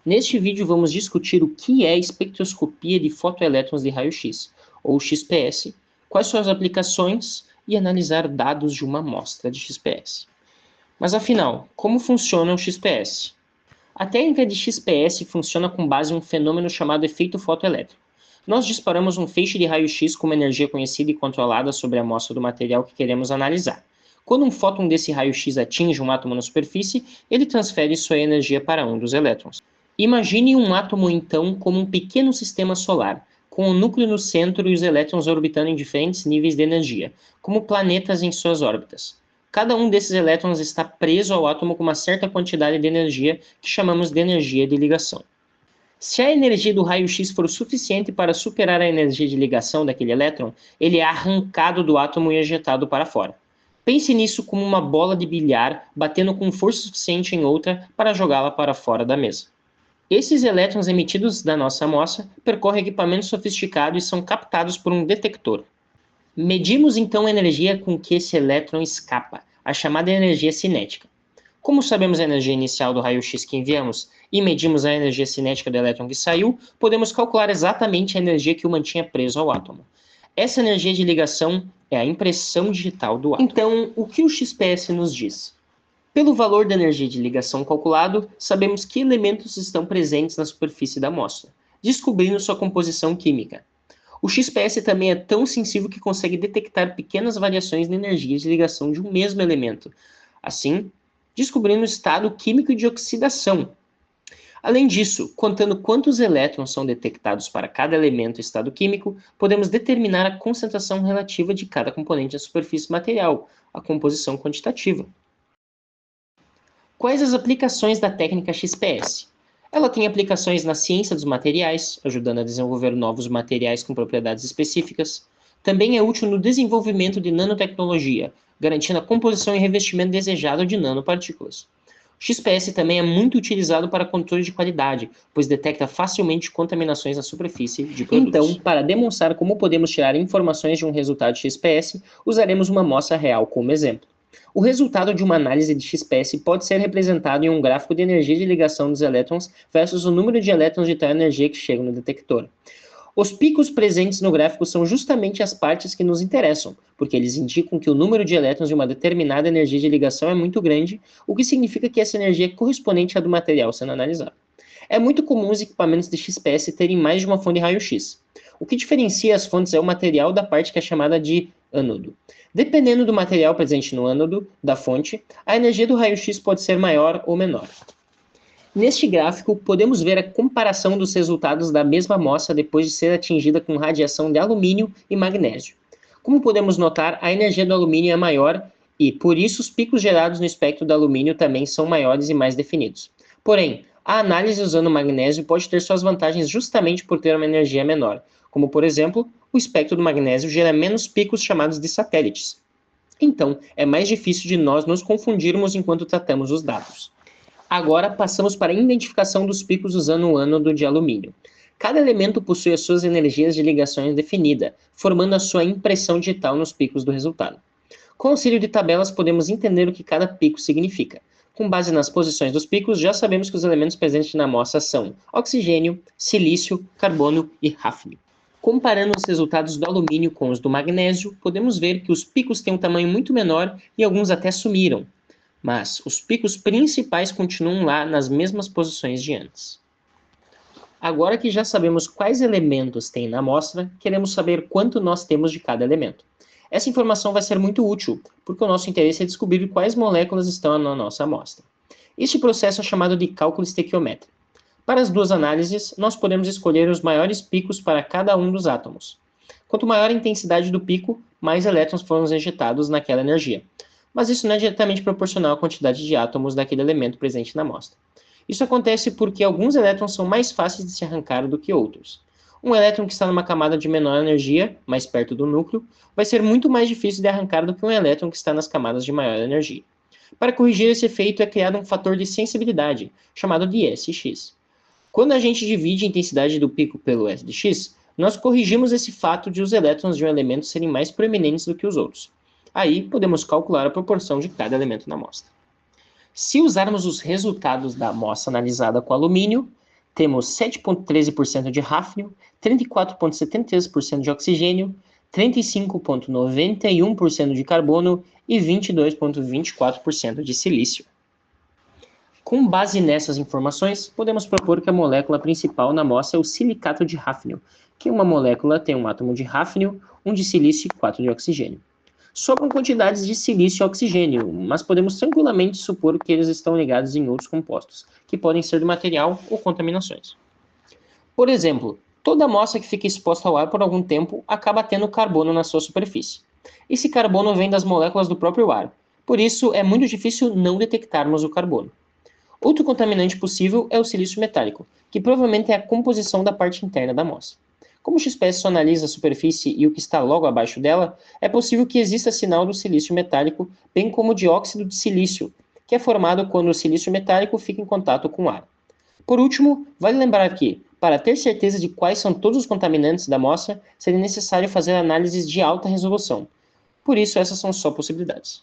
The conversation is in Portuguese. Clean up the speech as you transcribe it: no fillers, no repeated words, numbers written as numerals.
Neste vídeo vamos discutir o que é espectroscopia de fotoelétrons de raio-x, ou XPS, quais suas aplicações e analisar dados de uma amostra de XPS. Mas afinal, como funciona o XPS? A técnica de XPS funciona com base em um fenômeno chamado efeito fotoelétrico. Nós disparamos um feixe de raio-x com uma energia conhecida e controlada sobre a amostra do material que queremos analisar. Quando um fóton desse raio-x atinge um átomo na superfície, ele transfere sua energia para um dos elétrons. Imagine um átomo, então, como um pequeno sistema solar, com o núcleo no centro e os elétrons orbitando em diferentes níveis de energia, como planetas em suas órbitas. Cada um desses elétrons está preso ao átomo com uma certa quantidade de energia, que chamamos de energia de ligação. Se a energia do raio-x for suficiente para superar a energia de ligação daquele elétron, ele é arrancado do átomo e ejetado para fora. Pense nisso como uma bola de bilhar batendo com força suficiente em outra para jogá-la para fora da mesa. Esses elétrons emitidos da nossa amostra percorrem equipamentos sofisticados e são captados por um detector. Medimos então a energia com que esse elétron escapa, a chamada energia cinética. Como sabemos a energia inicial do raio-x que enviamos e medimos a energia cinética do elétron que saiu, podemos calcular exatamente a energia que o mantinha preso ao átomo. Essa energia de ligação é a impressão digital do átomo. Então, o que o XPS nos diz? Pelo valor da energia de ligação calculado, sabemos que elementos estão presentes na superfície da amostra, descobrindo sua composição química. O XPS também é tão sensível que consegue detectar pequenas variações na energia de ligação de um mesmo elemento, assim, descobrindo o estado químico de oxidação. Além disso, contando quantos elétrons são detectados para cada elemento e estado químico, podemos determinar a concentração relativa de cada componente da superfície material, a composição quantitativa. Quais as aplicações da técnica XPS? Ela tem aplicações na ciência dos materiais, ajudando a desenvolver novos materiais com propriedades específicas. Também é útil no desenvolvimento de nanotecnologia, garantindo a composição e revestimento desejado de nanopartículas. O XPS também é muito utilizado para controle de qualidade, pois detecta facilmente contaminações na superfície de produtos. Então, para demonstrar como podemos tirar informações de um resultado XPS, usaremos uma amostra real como exemplo. O resultado de uma análise de XPS pode ser representado em um gráfico de energia de ligação dos elétrons versus o número de elétrons de tal energia que chegam no detector. Os picos presentes no gráfico são justamente as partes que nos interessam, porque eles indicam que o número de elétrons de uma determinada energia de ligação é muito grande, o que significa que essa energia é correspondente à do material sendo analisado. É muito comum os equipamentos de XPS terem mais de uma fonte de raio-x. O que diferencia as fontes é o material da parte que é chamada de ânodo. Dependendo do material presente no ânodo da fonte, a energia do raio-x pode ser maior ou menor. Neste gráfico, podemos ver a comparação dos resultados da mesma amostra depois de ser atingida com radiação de alumínio e magnésio. Como podemos notar, a energia do alumínio é maior e, por isso, os picos gerados no espectro do alumínio também são maiores e mais definidos. Porém, a análise usando magnésio pode ter suas vantagens justamente por ter uma energia menor, como, por exemplo, o espectro do magnésio gera menos picos chamados de satélites. Então, é mais difícil de nós nos confundirmos enquanto tratamos os dados. Agora, passamos para a identificação dos picos usando o ânodo de alumínio. Cada elemento possui as suas energias de ligação definida, formando a sua impressão digital nos picos do resultado. Com o auxílio de tabelas, podemos entender o que cada pico significa. Com base nas posições dos picos, já sabemos que os elementos presentes na amostra são oxigênio, silício, carbono e hafnio. Comparando os resultados do alumínio com os do magnésio, podemos ver que os picos têm um tamanho muito menor e alguns até sumiram. Mas os picos principais continuam lá nas mesmas posições de antes. Agora que já sabemos quais elementos tem na amostra, queremos saber quanto nós temos de cada elemento. Essa informação vai ser muito útil, porque o nosso interesse é descobrir quais moléculas estão na nossa amostra. Este processo é chamado de cálculo estequiométrico. Para as duas análises, nós podemos escolher os maiores picos para cada um dos átomos. Quanto maior a intensidade do pico, mais elétrons foram ejetados naquela energia. Mas isso não é diretamente proporcional à quantidade de átomos daquele elemento presente na amostra. Isso acontece porque alguns elétrons são mais fáceis de se arrancar do que outros. Um elétron que está numa camada de menor energia, mais perto do núcleo, vai ser muito mais difícil de arrancar do que um elétron que está nas camadas de maior energia. Para corrigir esse efeito é criado um fator de sensibilidade, chamado de SX. Quando a gente divide a intensidade do pico pelo S de x, nós corrigimos esse fato de os elétrons de um elemento serem mais proeminentes do que os outros. Aí, podemos calcular a proporção de cada elemento na amostra. Se usarmos os resultados da amostra analisada com alumínio, temos 7,13% de hafnio, 34,73% de oxigênio, 35,91% de carbono e 22,24% de silício. Com base nessas informações, podemos propor que a molécula principal na amostra é o silicato de hafnio, que uma molécula tem um átomo de hafnio, um de silício e 4 de oxigênio. Sobram quantidades de silício e oxigênio, mas podemos tranquilamente supor que eles estão ligados em outros compostos, que podem ser do material ou contaminações. Por exemplo, toda amostra que fica exposta ao ar por algum tempo acaba tendo carbono na sua superfície. Esse carbono vem das moléculas do próprio ar, por isso é muito difícil não detectarmos o carbono. Outro contaminante possível é o silício metálico, que provavelmente é a composição da parte interna da amostra. Como o XPS só analisa a superfície e o que está logo abaixo dela, é possível que exista sinal do silício metálico, bem como o dióxido de silício, que é formado quando o silício metálico fica em contato com o ar. Por último, vale lembrar que, para ter certeza de quais são todos os contaminantes da amostra, seria necessário fazer análises de alta resolução. Por isso, essas são só possibilidades.